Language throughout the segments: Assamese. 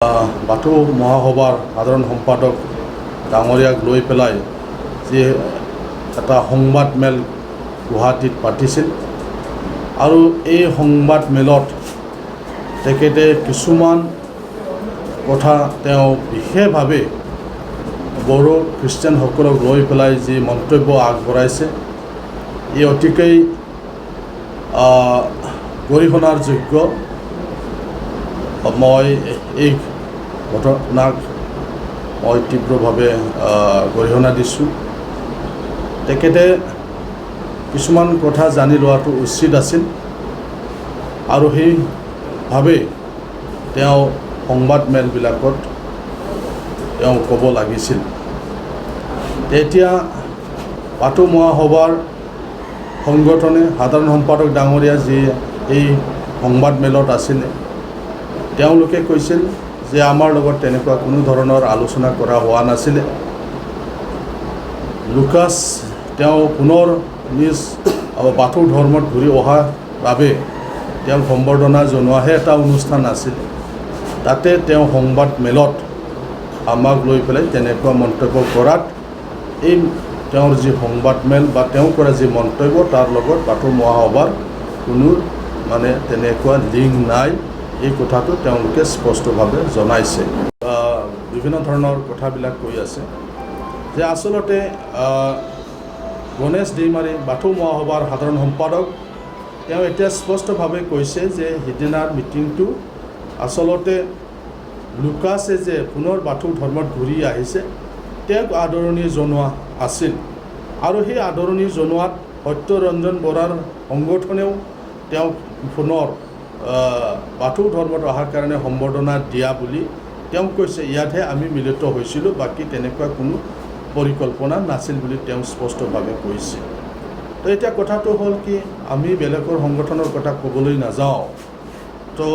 বাথৌ মহাসভাৰ সাধাৰণ সম্পাদক ডাঙৰীয়াক লৈ পেলাই যি এটা সংবাদমেল গুৱাহাটীত পাতিছিল আৰু এই সংবাদমেলত তেখেতে কিছুমান কথা তেওঁ বিশেষভাৱে বড়ো খ্ৰীষ্টানসকলক লৈ পেলাই যি মন্তব্য আগবঢ়াইছে এই অতিকৈ গৰিহণাৰ যোগ্য। মই এই ঘটনাক মই তীব্ৰভাৱে গৰিহণা দিছোঁ। তেখেতে কিছুমান কথা জানি লোৱাটো উচিত আছিল আৰু সেইভাৱে তেওঁ সংবাদমেলবিলাকত তেওঁ ক'ব লাগিছিল। এতিয়া বাথৌ মহাসভাৰ সংগঠনে সাধাৰণ সম্পাদক ডাঙৰীয়া যি এই সংবাদমেলত আছিলে তেওঁলোকে কৈছিল যে আমাৰ লগত তেনেকুৱা কোনো ধৰণৰ আলোচনা কৰা হোৱা নাছিলে। লুকাছ তেওঁ পুনৰ নিজ বাথৌ ধৰ্মত ঘূৰি অহাৰ বাবে তেওঁক সম্বৰ্ধনা জনোৱাহে এটা অনুষ্ঠান আছিল। তাতে তেওঁ সংবাদমেলত আমাক লৈ পেলাই তেনেকুৱা মন্তব্য কৰাত এই তেওঁৰ যি সংবাদমেল বা তেওঁ কৰা যি মন্তব্য তাৰ লগত বাথৌ মহাসভাৰ কোনো তেনেকুৱা লিংক নাই, এই কথাটো তেওঁলোকে স্পষ্টভাৱে জনাইছে। বিভিন্ন ধৰণৰ কথাবিলাক কৈ আছে যে আচলতে গণেশ দৈমাৰী বাথৌ মহাসভাৰ সাধাৰণ সম্পাদক তেওঁ এতিয়া স্পষ্টভাৱে কৈছে যে সিদিনাৰ মিটিংটো আচলতে লুকাছে যে পুনৰ বাথৌ ধৰ্মত ঘূৰি আহিছে তেওঁক আদৰণি জনোৱা আছিল আৰু সেই আদৰণি জনোৱাত সত্যৰঞ্জন বৰাৰ সংগঠনেও তেওঁক পুনৰ বাথৌ ধৰ্মত অহাৰ কাৰণে সম্বৰ্ধনা দিয়া বুলি তেওঁ কৈছে। ইয়াতহে আমি মিলিত হৈছিলোঁ, বাকী তেনেকুৱা কোনো পৰিকল্পনা নাছিল বুলি তেওঁ স্পষ্টভাৱে কৈছে। তো এতিয়া কথাটো হ'ল কি, আমি বেলেগৰ সংগঠনৰ কথা ক'বলৈ নাযাওঁ। তো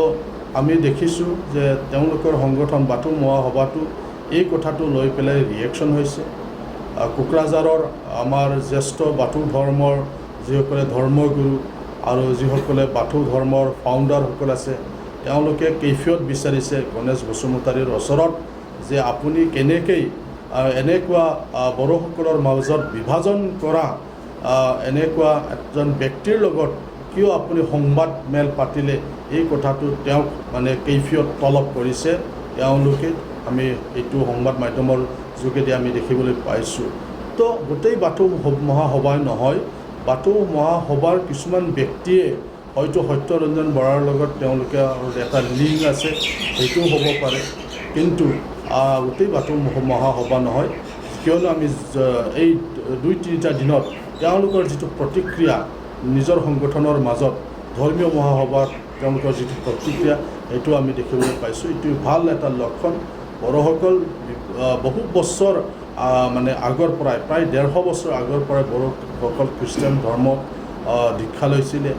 আমি দেখিছোঁ যে তেওঁলোকৰ সংগঠন বাথৌ মহাসভাটো এই কথাটো লৈ পেলাই ৰিয়েকশ্যন হৈছে। কোকৰাঝাৰৰ আমাৰ জ্যেষ্ঠ বাথৌ ধৰ্মৰ যিসকলে ধৰ্মগুৰু আৰু যিসকলে বাথৌ ধৰ্মৰ ফাউণ্ডাৰসকল আছে তেওঁলোকে কৈফিয়ত বিচাৰিছে গণেশ বসুমতাৰীৰ ওচৰত যে আপুনি কেনেকৈ এনেকুৱা বড়োসকলৰ মাজত বিভাজন কৰা এনেকুৱা এজন ব্যক্তিৰ লগত কিয় আপুনি সংবাদমেল পাতিলে, এই কথাটো তেওঁক কৈফিয়ত তলব কৰিছে তেওঁলোকে। আমি এইটো সংবাদ মাধ্যমৰ যোগেদি আমি দেখিবলৈ পাইছোঁ। তো গোটেই বাথৌ মহাসভাই নহয়, বাথৌ মহাসভাৰ কিছুমান ব্যক্তিয়ে হয়তো সত্যৰঞ্জন বৰাৰ লগত তেওঁলোকে এটা লিংক আছে, সেইটোও হ'ব পাৰে, কিন্তু গোটেই বাথৌ মহাসভা নহয়। কিয়নো আমি এই 2-3টা দিনত তেওঁলোকৰ যিটো প্ৰতিক্ৰিয়া নিজৰ সংগঠনৰ মাজত ধৰ্মীয় মহাসভাত তেওঁলোকৰ যিটো প্ৰতিক্ৰিয়া সেইটো আমি দেখিবলৈ পাইছোঁ। এইটো ভাল এটা লক্ষণ। বড়োসকল বহু বছৰ আগৰ পৰাই প্ৰায় 150 বছৰ আগৰ পৰাই বড়োসকল খ্ৰীষ্টান ধৰ্ম দীক্ষা লৈছিলে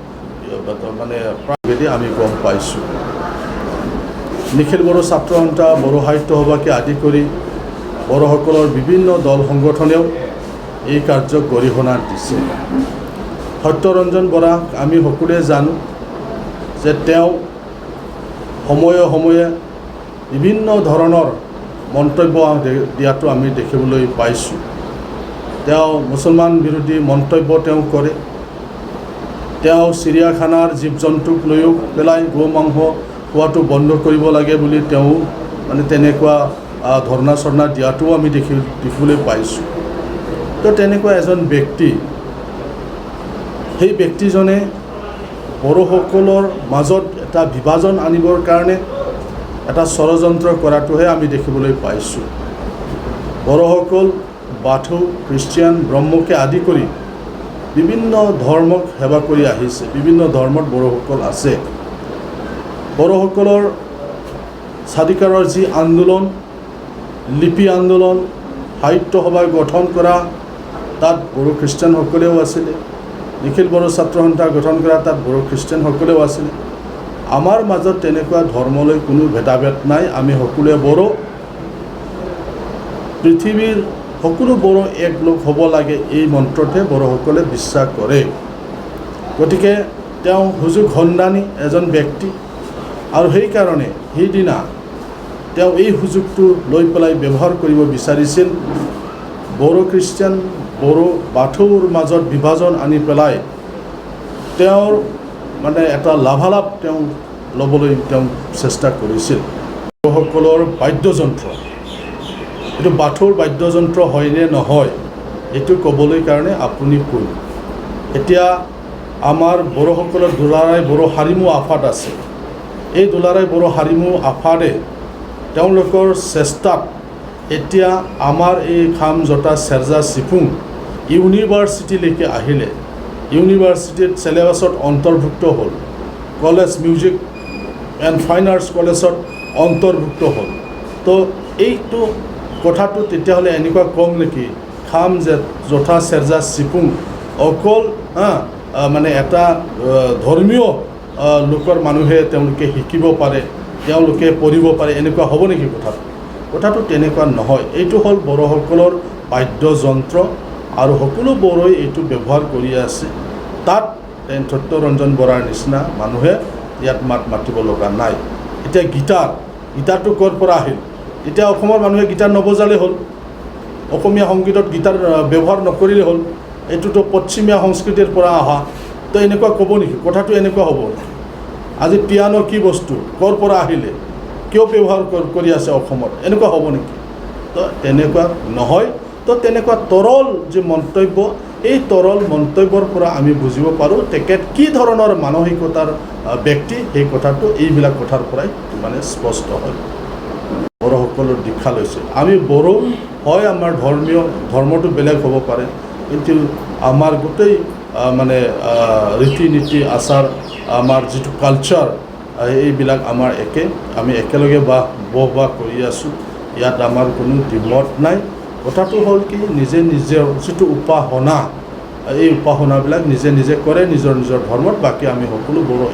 প্ৰায় আমি গম পাইছোঁ। নিখিল বড়ো ছাত্ৰ সন্থা, বড়ো সাহিত্য সভাকে আদি কৰি বড়োসকলৰ বিভিন্ন দল সংগঠনেও এই কাৰ্যক গৰিহণা দিছে। সত্যৰঞ্জন বৰাক আমি সকলোৱে জানো যে তেওঁ সময়ে সময়ে বিভিন্ন ধৰণৰ মন্তব্য দিয়াটো আমি দেখিবলৈ পাইছোঁ। তেওঁ মুছলমান বিৰোধী মন্তব্য তেওঁ কৰে। তেওঁ চিৰিয়াখানাৰ জীৱ জন্তুক লৈও পেলাই গো মাংস খোৱাটো বন্ধ কৰিব লাগে বুলি তেওঁ তেনেকুৱা ধৰ্ণা চৰ্ণা দিয়াটোও আমি দেখিবলৈ পাইছোঁ। তো তেনেকুৱা এজন ব্যক্তি, সেই ব্যক্তিজনে বড়োসকলৰ মাজত এটা বিভাজন আনিবৰ কাৰণে এটা ষড়যন্ত্ৰ কৰাটোহে আমি দেখিবলৈ পাইছোঁ। বড়োসকল বাথৌ, খ্ৰীষ্টিয়ান, ব্ৰহ্মকে আদি কৰি বিভিন্ন ধৰ্মক সেৱা কৰি আহিছে। বিভিন্ন ধৰ্মত বড়োসকল আছে। বড়োসকলৰ স্বাধিকাৰৰ যি আন্দোলন, লিপি আন্দোলন, সাহিত্য সভা গঠন কৰা, তাত বড়ো খ্ৰীষ্টানসকলেও আছিলে। নিখিল বড়ো ছাত্ৰ সন্থা গঠন কৰা, তাত বড়ো খ্ৰীষ্টানসকলেও আছিলে। আমাৰ মাজত তেনেকুৱা ধৰ্মলৈ কোনো ভেদাভেদ নাই। আমি সকলোৱে বড়ো। পৃথিৱীৰ সকলো বড়ো এক লোক হ'ব লাগে, এই মন্ত্ৰতহে বড়োসকলে বিশ্বাস কৰে। গতিকে তেওঁ সুযোগ সন্ধানী এজন ব্যক্তি আৰু সেইকাৰণে সেইদিনা তেওঁ এই সুযোগটো লৈ পেলাই ব্যৱহাৰ কৰিব বিচাৰিছিল বড়ো খ্ৰীষ্টিয়ান বড়ো বাথৌৰ মাজত বিভাজন আনি পেলাই তেওঁৰ মানে এটা লাভালাভ তেওঁ ল'বলৈ তেওঁ চেষ্টা কৰিছিল বড়োসকলৰ বাদ্যযন্ত্ৰ এইটো বাথৌৰ বাদ্যযন্ত্ৰ হয়নে নহয় এইটো ক'বলৈ কাৰণে আপুনি কোন এতিয়া আমাৰ বড়োসকলৰ দুলাৰাই বড়ো হাৰিমু আফাদ আছে এই দুলাৰাই বড়ো হাৰিমু আফাদে তেওঁলোকৰ চেষ্টাত এতিয়া আমাৰ এই খাম জটা চেৰজা চিফুং ইউনিভাৰ্চিটিলৈকে আহিলে ইউনিভাৰ্চিটিত চিলেবাছত অন্তৰ্ভুক্ত হ'ল college music and fine arts কলেজত অন্তৰ্ভুক্ত হ'ল তো এইটো কথাটো তেতিয়াহ'লে এনেকুৱা কম নেকি খাম জঠা চেৰজা চিফুং অকল মানে এটা ধৰ্মীয় লোকৰ মানুহে তেওঁলোকে শিকিব পাৰে তেওঁলোকে পঢ়িব পাৰে এনেকুৱা হ'ব নেকি কথাটো তেনেকুৱা নহয় এইটো হ'ল বড়োসকলৰ বাদ্যযন্ত্ৰ আৰু সকলো বড়োই এইটো ব্যৱহাৰ কৰি আছে তাত সত্যৰঞ্জন বৰাৰ নিচিনা মানুহে ইয়াত মাতিব লগা নাই এতিয়া গীটাৰটো ক'ৰ পৰা আহিল এতিয়া অসমৰ মানুহে গীটাৰ নবজালে হ'ল অসমীয়া সংগীতত গীটাৰ ব্যৱহাৰ নকৰিলে হ'ল এইটোতো পশ্চিমীয়া সংস্কৃতিৰ পৰা অহা তো এনেকুৱা ক'ব নেকি কথাটো এনেকুৱা হ'ব আজি পিয়ানো কি বস্তু ক'ৰ পৰা আহিলে কিয় ব্যৱহাৰ কৰি আছে অসমত এনেকুৱা হ'ব নেকি তো তেনেকুৱা নহয় তো তেনেকুৱা তৰল যে মন্তব্য এই তৰল মন্তব্যৰ পৰা আমি বুজিব পাৰোঁ তেখেত কি ধৰণৰ মানসিকতাৰ ব্যক্তি সেই কথাটো এইবিলাক কথাৰ পৰাই মানে স্পষ্ট হয় বড়োসকলৰ দীক্ষা লৈছে আমি বড়ো হয় আমাৰ ধৰ্মটো বেলেগ হ'ব পাৰে কিন্তু আমাৰ গোটেই মানে ৰীতি নীতি আচাৰ আমাৰ যিটো কালচাৰ এইবিলাক আমাৰ আমি একেলগে বসবাস কৰি আছোঁ ইয়াত আমাৰ কোনো দ্বিমত নাই কথাটো হ'ল কি নিজে যিটো উপাসনা এই উপাসনাবিলাক নিজে কৰে নিজৰ ধৰ্মত বাকী আমি সকলো বড়ো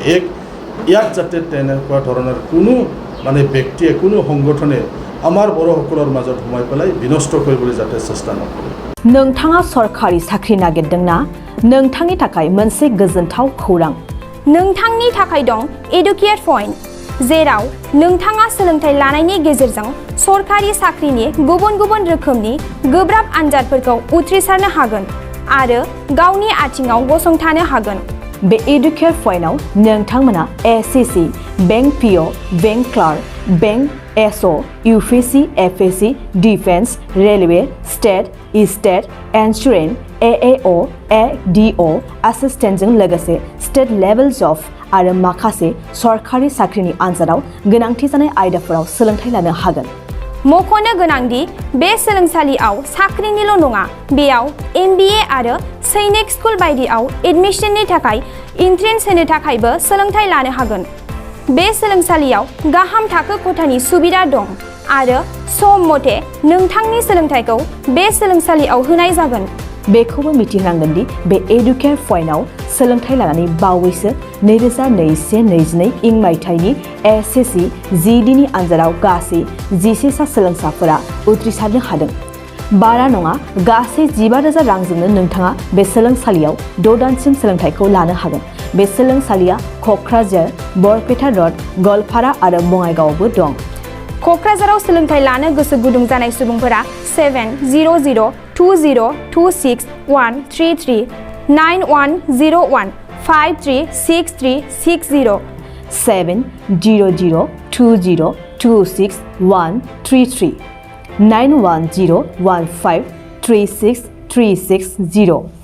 ইয়াত যাতে তেনেকুৱা ধৰণৰ কোনো মানে ব্যক্তিয়ে কোনো সংগঠনে আমাৰ বড়োসকলৰ মাজত সোমাই পেলাই বিনষ্ট কৰিবলৈ যাতে চেষ্টা নকৰে नोंथाङा सरकारि साख्रि नागिरदोंना नोंथांनि थाखाय मोनसे गोजोनथाव खौरां नोंथांनि थाखाय दं एडुकेट पॉइंट जेराव नोंथाङा सोलोंथाइ लानायनि गेजेरजों सरकारि साख्रिनि गुबुन रोखोमनि गोब्राब आनजादफोरखौ उथ्रिसारनो हागोन आरो गावनि आथिङाव गसंथानो हागोन बे एडुकेट पॉइन्टआव नोंथांमोना SSC bank PO bank clerk bank SO UPSC FSC defence railway state insurance AAO ADO एसिस्टेन्टजों लोगोसे स्टेट लेभेल जब आरो माखासे सरकारि साख्रिनि आनजादाव गोनांथि जानाय आयदाफोराव सोलोंथाइ लानो हागोन मख'नो गोनांदि बे सोलोंसालियाव साख्रिनिल' नङा बेयाव एमबिए आरो सैनिक स्कुल बायदियाव एडमिशननि थाखाय एन्ट्रेन्स होनो थाखायबो सोलोंथाइ लानो हागोन बे सोलोंसालियाव गाहाम थाखो खथानि सुबिदा दं आरो सम मथे नोंथांनि सोलोंथाइखौ बे सोलोंसालियाव होनाय जागोन बेखौबो मिथिनांगोन दि बे एडुकेट पॉइन्टआव सोलोंथाइ लानानै बावैसो 2021-22 इं मायथाइनि एसएससी जिडिनि आनजादाव गासै 11 सा सोलोंसाफोरा उथ्रिसारनो हादों बारा नङा गासै 15,000 रांजोंनो नोंथाङा बे सोलोंसालियाव 6 दानसिम सोलोंथाइखौ लानो हागोन बे सोलोंसालिया क'क्राझार बरपेटा रड गलपारा आरो बङाइगावआवबो दं क'क्राझाराव सोलोंथाइ लानो गोसो गुदुं जानाय सुबुंफोरा 70020261333 9101 536360 70020261333 9101536360